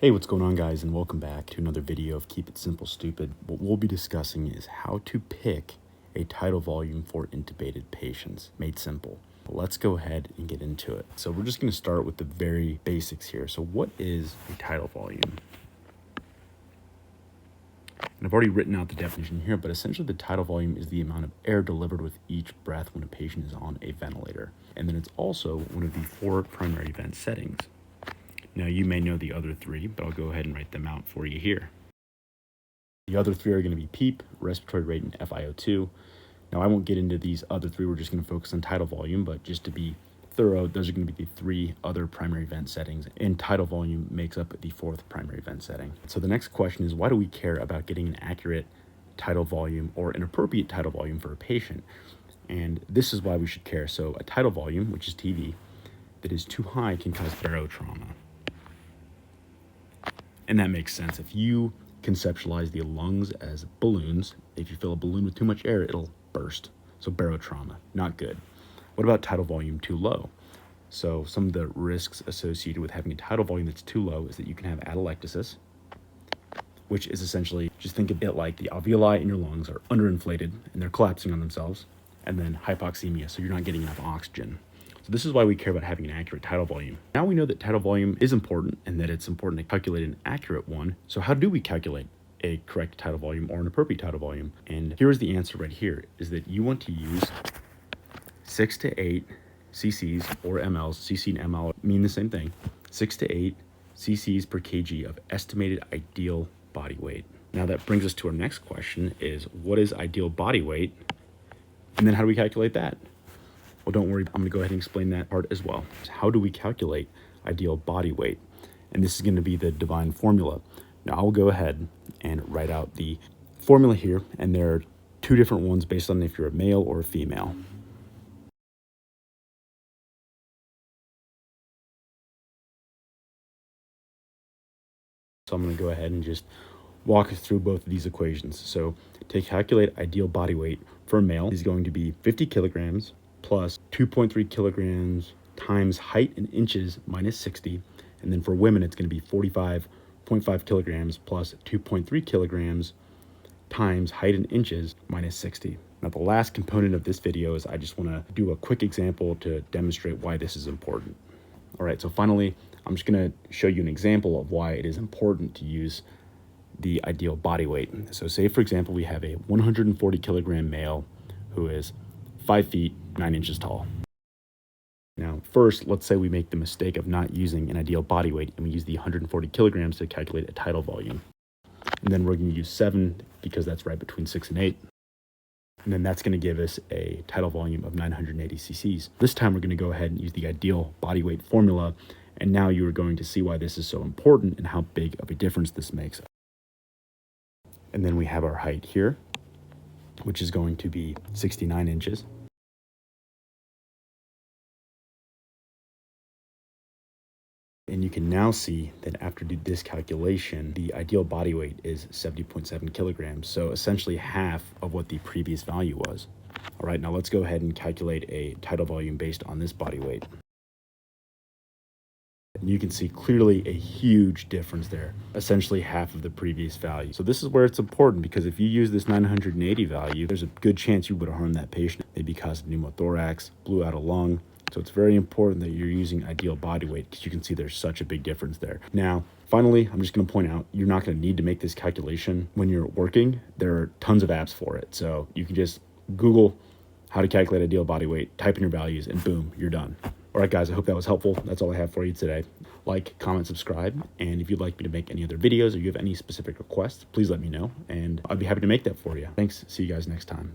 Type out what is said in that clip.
Hey, what's going on, guys, and welcome back to another video of Keep It Simple Stupid. What we'll be discussing is how to pick a tidal volume for intubated patients, made simple. Let's go ahead and get into it. So we're just going to start with the very basics here. So what is a tidal volume? And I've already written out the definition here, but essentially the tidal volume is the amount of air delivered with each breath when a patient is on a ventilator. And then it's also one of the 4 primary vent settings. Now, you may know the other 3, but I'll go ahead and write them out for you here. The other 3 are going to be PEEP, respiratory rate, and FiO2. Now, I won't get into these other 3. We're just going to focus on tidal volume, but just to be thorough, those are going to be the 3 other primary vent settings, and tidal volume makes up the 4th primary vent setting. So the next question is, why do we care about getting an accurate tidal volume or an appropriate tidal volume for a patient? And this is why we should care. So a tidal volume, which is TV, that is too high can cause barotrauma. And that makes sense. If you conceptualize the lungs as balloons, if you fill a balloon with too much air, it'll burst. So barotrauma, not good. What about tidal volume too low? So some of the risks associated with having a tidal volume that's too low is that you can have atelectasis, which is essentially, just think of it like the alveoli in your lungs are underinflated and they're collapsing on themselves, and then hypoxemia, so you're not getting enough oxygen. So this is why we care about having an accurate tidal volume. Now we know that tidal volume is important and that it's important to calculate an accurate one. So how do we calculate a correct tidal volume or an appropriate tidal volume? And here is the answer right here, is that you want to use 6 to 8 cc's or mLs. cc and ml mean the same thing. 6 to 8 cc's per kg of estimated ideal body weight. Now that brings us to our next question is, what is ideal body weight? And then how do we calculate that? Well, don't worry, I'm going to go ahead and explain that part as well. How do we calculate ideal body weight? And this is going to be the divine formula. Now, I'll go ahead and write out the formula here, and there are 2 different ones based on if you're a male or a female. So I'm going to go ahead and just walk through both of these equations. So to calculate ideal body weight for a male is going to be 50 kilograms plus 2.3 kilograms times height in inches minus 60. And then for women, it's going to be 45.5 kilograms plus 2.3 kilograms times height in inches minus 60. Now, the last component of this video is I just want to do a quick example to demonstrate why this is important. All right, so finally, I'm just going to show you an example of why it is important to use the ideal body weight. So say, for example, we have a 140 kilogram male who is 5 feet 9 inches tall. Now, first, let's say we make the mistake of not using an ideal body weight and we use the 140 kilograms to calculate a tidal volume. And then we're going to use 7 because that's right between 6 and 8. And then that's going to give us a tidal volume of 980 cc's. This time we're going to go ahead and use the ideal body weight formula. And now you are going to see why this is so important and how big of a difference this makes. And then we have our height here, which is going to be 69 inches. And you can now see that after this calculation, the ideal body weight is 70.7 kilograms. So essentially half of what the previous value was. All right, now let's go ahead and calculate a tidal volume based on this body weight. And you can see clearly a huge difference there, essentially half of the previous value. So this is where it's important, because if you use this 980 value, there's a good chance you would harm that patient, maybe cause pneumothorax, blew out a lung. So it's very important that you're using ideal body weight, because you can see there's such a big difference there. Now, finally, I'm just going to point out, you're not going to need to make this calculation when you're working. There are tons of apps for it. So you can just Google how to calculate ideal body weight, type in your values, and boom, you're done. All right, guys, I hope that was helpful. That's all I have for you today. Like, comment, subscribe. And if you'd like me to make any other videos or you have any specific requests, please let me know. And I'd be happy to make that for you. Thanks. See you guys next time.